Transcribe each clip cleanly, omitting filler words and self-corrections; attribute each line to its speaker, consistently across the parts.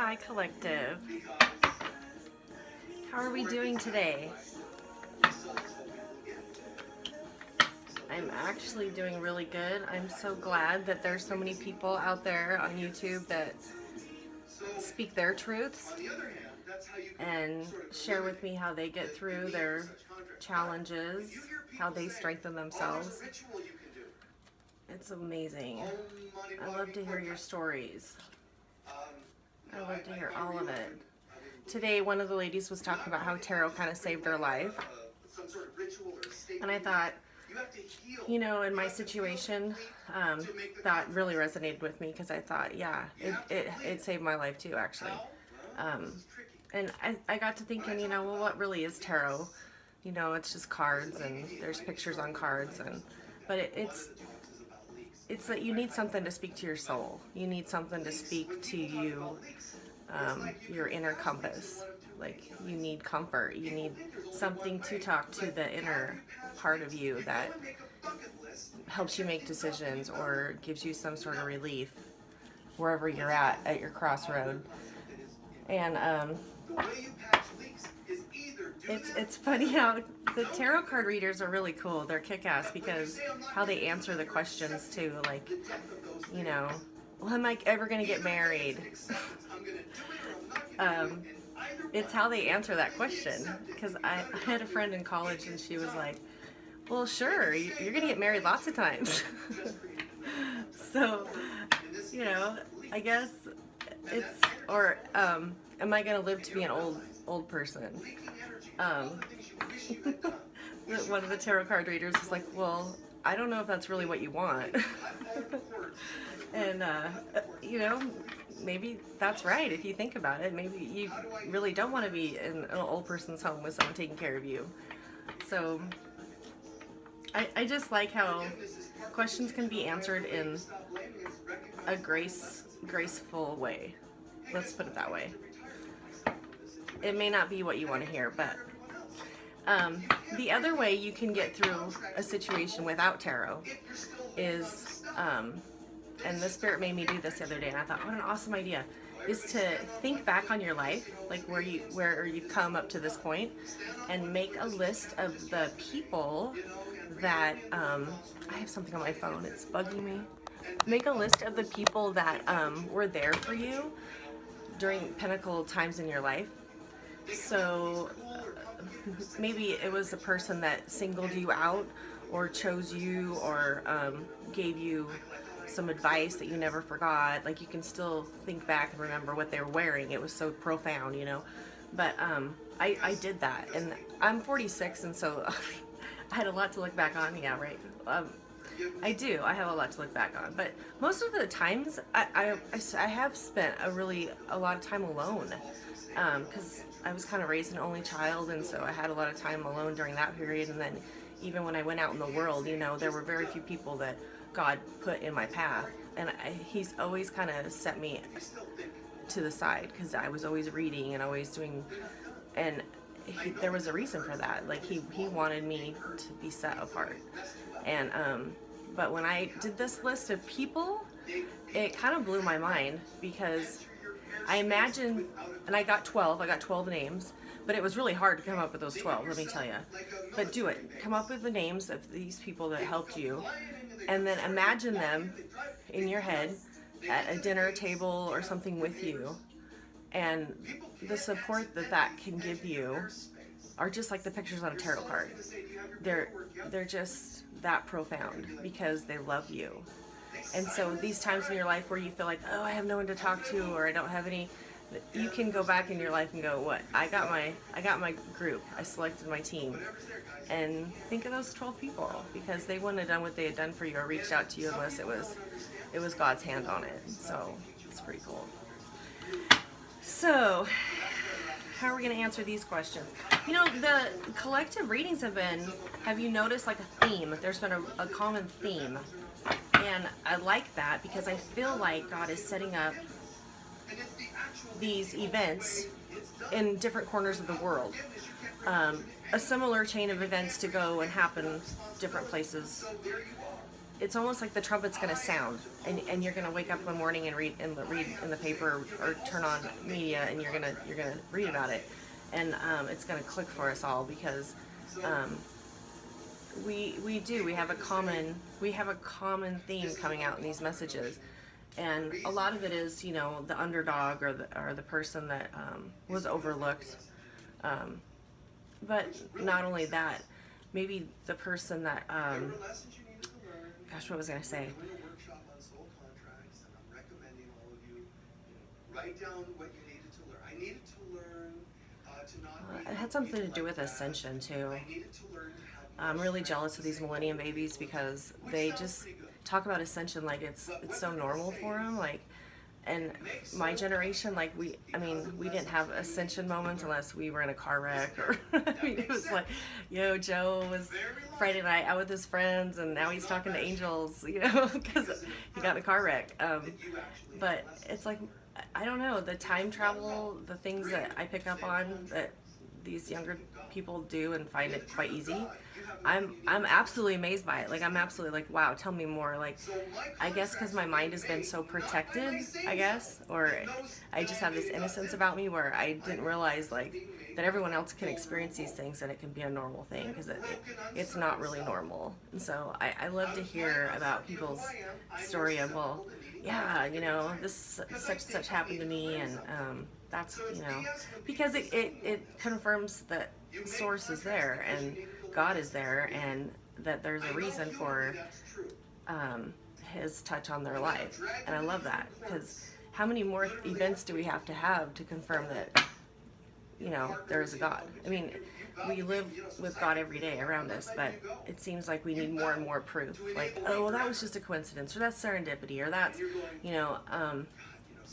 Speaker 1: Hi, Collective. How are we doing today? I'm actually doing really good. I'm so glad that there's so many people out there on YouTube that speak their truths and share with me how they get through their challenges, how they strengthen themselves. It's amazing. I love to hear your stories. I love to hear all of it. Today, one of the ladies was talking about how tarot kind of saved her life. And I thought, in my situation, that really resonated with me because I thought, yeah, it saved my life too, actually. And I got to thinking, well, what really is tarot? It's just cards and there's pictures on cards, but it's that you need something to speak to your soul. You need something to speak to you, your inner compass. Like, you need comfort. You need something to talk to the inner part of you that helps you make decisions or gives you some sort of relief wherever you're at your crossroad. And it's funny how the tarot card readers are really cool. They're kick-ass because how they answer the questions too. Like, well, am I ever going to get married? It's how they answer that question. Because I had a friend in college and she was like, well, sure, you're going to get married lots of times. So, I guess it's, or am I going to live to be an old person? One of the tarot card readers was like, well, I don't know if that's really what you want. And, maybe that's right if you think about it. Maybe you really don't want to be in an old person's home with someone taking care of you. So I just like how questions can be answered in a graceful way. Let's put it that way. It may not be what you want to hear, but the other way you can get through a situation without tarot is, and the spirit made me do this the other day, and I thought, what an awesome idea, is to think back on your life, like where you've come up to this point, and make a list of the people that, I have something on my phone, it's bugging me. Make a list of the people that were there for you during pinnacle times in your life. So maybe it was a person that singled you out or chose you or gave you some advice that you never forgot. Like, you can still think back and remember what they were wearing. It was so profound, But I did that, and I'm 46, and so I had a lot to look back on. Yeah, right. I do. I have a lot to look back on, but most of the times I have spent a lot of time alone, because I was kind of raised an only child, and so I had a lot of time alone during that period. And then even when I went out in the world, there were very few people that God put in my path, and He's always kind of set me to the side because I was always reading and always doing, and there was a reason for that. Like, he wanted me to be set apart. And but when I did this list of people, it kind of blew my mind because I imagined, and I got 12 names, but it was really hard to come up with those 12, let me tell you. But do it. Come up with the names of these people that helped you, and then imagine them in your head at a dinner table or something with you, and the support that can give you are just like the pictures on a tarot card. They're just that profound because they love you. And so these times in your life where you feel like, oh, I have no one to talk to, or I don't have any, you can go back in your life and go, what? I got my group. I selected my team. And think of those 12 people, because they wouldn't have done what they had done for you or reached out to you unless it was God's hand on it. So it's pretty cool. So how are we going to answer these questions? The collective readings have you noticed like a theme? There's been a common theme. And I like that because I feel like God is setting up these events in different corners of the world. A similar chain of events to go and happen different places it's almost like the trumpet's going to sound, and you're going to wake up one morning and read in the paper, or turn on media, and you're gonna read about it, and it's going to click for us all, because we have a common theme coming out in these messages. And a lot of it is, you know, the underdog, or the person that was overlooked. But not only that, maybe the person that, gosh, what was I going to say? It had something to do with ascension, too. I'm really jealous of these millennium babies, because they just talk about ascension like it's so normal for them. Like, and my generation, like, we didn't have ascension moments unless we were in a car wreck, or I mean, it was like, yo, Joe was Friday night out with his friends, and now he's talking to angels, you know, because he got in a car wreck. But it's like, I don't know, the time travel, the things that I pick up on that these younger people do and find it quite easy, I'm absolutely amazed by it. Like, I'm absolutely like, wow, tell me more. Like, I guess because my mind has been so protected, I guess, or I just have this innocence about me where I didn't realize, like, that everyone else can experience these things and it can be a normal thing, because it's not really normal. And so I love to hear about people's story of, well, yeah, you know, this such and such happened to me, and that's, you know, because it confirms that source is there, and God is there, and that there's a reason for his touch on their life. And I love that, because how many more events do we have to confirm that, you know, there is a God? I mean, we live with God every day around us, but it seems like we need more and more proof. Like, oh, well, that was just a coincidence, or that's serendipity, or that's, you know,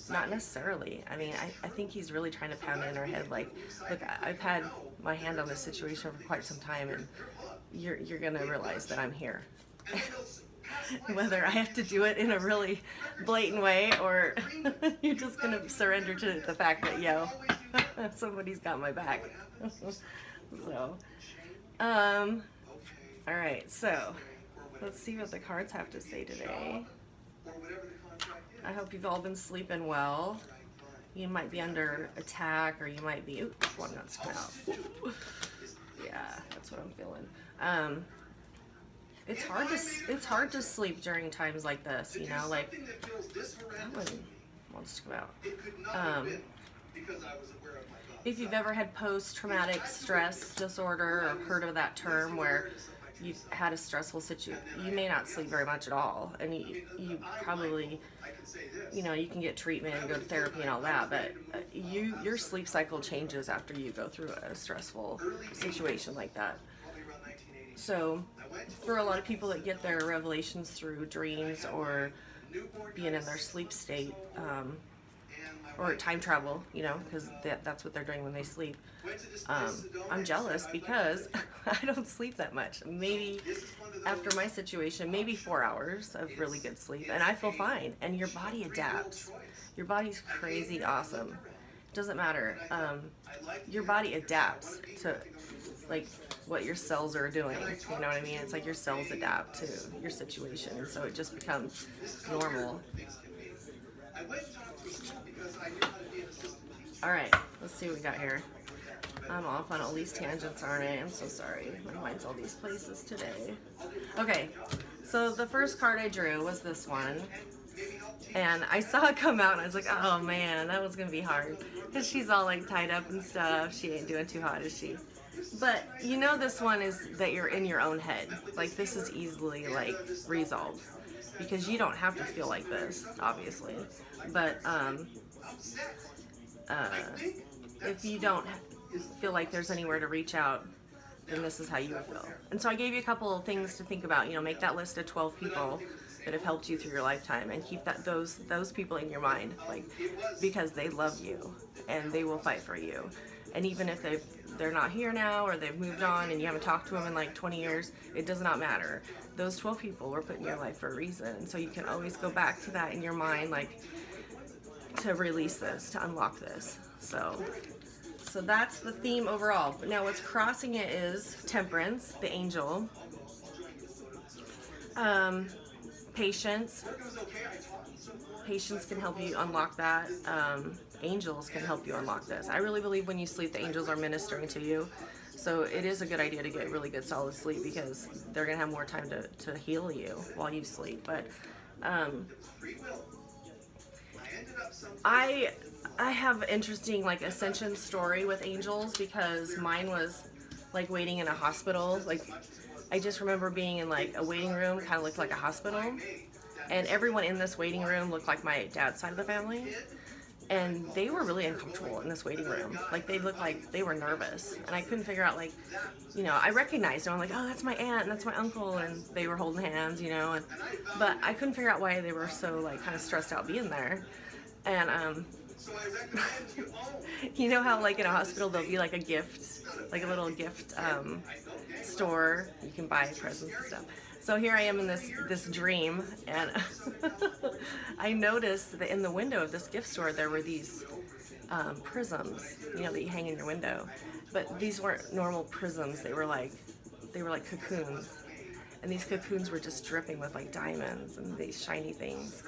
Speaker 1: not necessarily. I mean, I think he's really trying to pound it in our head. Like, look, I've had my hand on this situation for quite some time, and you're gonna realize that I'm here. Whether I have to do it in a really blatant way, or you're just gonna surrender to the fact that, yo, somebody's got my back. So, all right, so let's see what the cards have to say today. I hope you've all been sleeping well. You might be under attack, or you might be, ooh, one nuts come out. Yeah, that's what I'm feeling. It's hard to sleep during times like this, you know, like, that one wants to come out. If you've ever had post-traumatic stress disorder, or heard of that term, where you've had a stressful situation, you may not sleep very much at all, and you probably, you know, you can get treatment and go to therapy and all that, but your sleep cycle changes after you go through a stressful situation like that. So for a lot of people that get their revelations through dreams, or being in their sleep state, or time travel, you know, because that's what they're doing when they sleep. I'm jealous, because I don't sleep that much. Maybe after my situation, maybe 4 hours of really good sleep, and I feel fine. And your body adapts. Your body's crazy awesome. It doesn't matter. Your body adapts to, like, what your cells are doing. You know what I mean? It's like your cells adapt to your situation, and so it just becomes normal. Alright, let's see what we got here. I'm off on all these tangents, aren't I? I'm so sorry. My mind's all these places today. Okay, so the first card I drew was this one. And I saw it come out, and I was like, oh man, that was going to be hard. Because she's all, like, tied up and stuff. She ain't doing too hot, is she? But you know, this one is that you're in your own head. Like, this is easily, like, resolved. Because you don't have to feel like this, obviously. But, if you don't feel like there's anywhere to reach out, then this is how you would feel. And so I gave you a couple of things to think about. You know, make that list of 12 people that have helped you through your lifetime, and keep those people in your mind, like, because they love you and they will fight for you. And even if they're not here now, or they've moved on and you haven't talked to them in like 20 years, it does not matter. Those 12 people were put in your life for a reason. So you can always go back to that in your mind, like, to release this, to unlock this. So that's the theme overall. But now what's crossing it is Temperance, the angel. Patience. Patience can help you unlock that. Angels can help you unlock this. I really believe when you sleep, the angels are ministering to you. So it is a good idea to get really good solid sleep because they're going to have more time to heal you while you sleep. But I have interesting like ascension story with angels because mine was like waiting in a hospital. Like I just remember being in like a waiting room, kind of looked like a hospital, and everyone in this waiting room looked like my dad's side of the family, and they were really uncomfortable in this waiting room. Like they looked like they were nervous, and I couldn't figure out like, you know, I recognized them. I'm like, oh, that's my aunt and that's my uncle, and they were holding hands, you know, but I couldn't figure out why they were so like kind of stressed out being there. And you know how like in a hospital there'll be like a gift, like a little gift store, you can buy presents and stuff. So here I am in this dream, and I noticed that in the window of this gift store there were these prisms, you know, that you hang in your window. But these weren't normal prisms. They were like cocoons, and these cocoons were just dripping with like diamonds and these shiny things.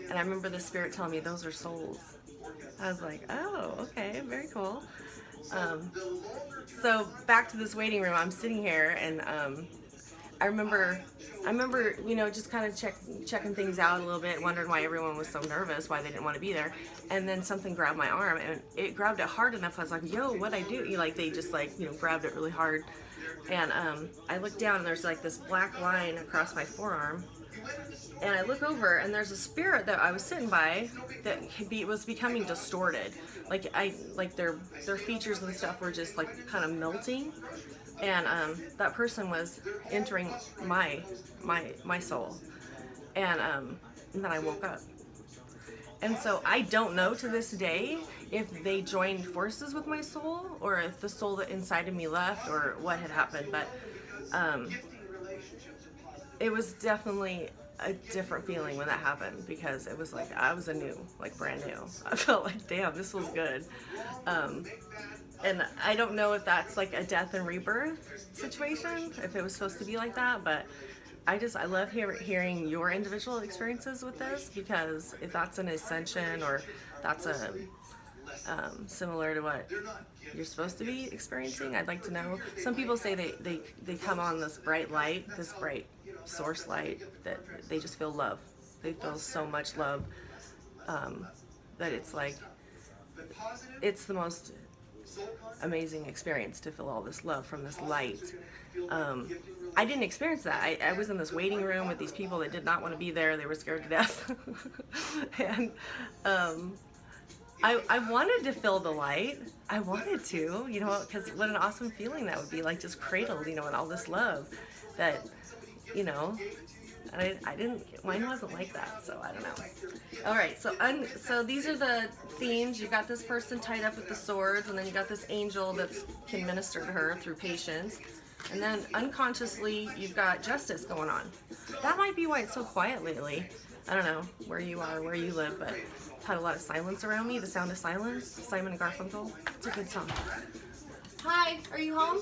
Speaker 1: And I remember the spirit telling me those are souls. I was like, oh, okay, very cool. So back to this waiting room. I'm sitting here, and I remember, you know, just kind of checking things out a little bit, wondering why everyone was so nervous, why they didn't want to be there. And then something grabbed my arm, and it grabbed it hard enough. I was like, yo, what'd I do? Like they just like, you know, grabbed it really hard. And I looked down, and there's like this black line across my forearm. And I look over, and there's a spirit that I was sitting by that was becoming distorted. Like their features and stuff were just like kind of melting. And that person was entering my soul. And then I woke up. And so I don't know to this day if they joined forces with my soul or if the soul that inside of me left or what had happened. But it was definitely a different feeling when that happened because it was like I was brand new. I felt like, damn, this was good. And I don't know if that's like a death and rebirth situation, if it was supposed to be like that, but I love hearing your individual experiences with this, because if that's an ascension or that's a similar to what you're supposed to be experiencing, I'd like to know. Some people say they come on this bright light, this bright source light, that they just feel love. They feel so much love that it's like, it's the most amazing experience to feel all this love from this light. I didn't experience that. I was in this waiting room with these people that did not want to be there. They were scared to death. And I wanted to feel the light. I wanted to, you know, because what an awesome feeling that would be, like just cradled, you know, in all this love that, you know, I didn't, mine wasn't like that, so I don't know. All right, so these are the themes. You got this person tied up with the swords, and then you got this angel that can minister to her through patience. And then unconsciously, you've got justice going on. That might be why it's so quiet lately. I don't know where you are, where you live, but I've had a lot of silence around me. The Sound of Silence, Simon and Garfunkel. It's a good song. Hi, are you home?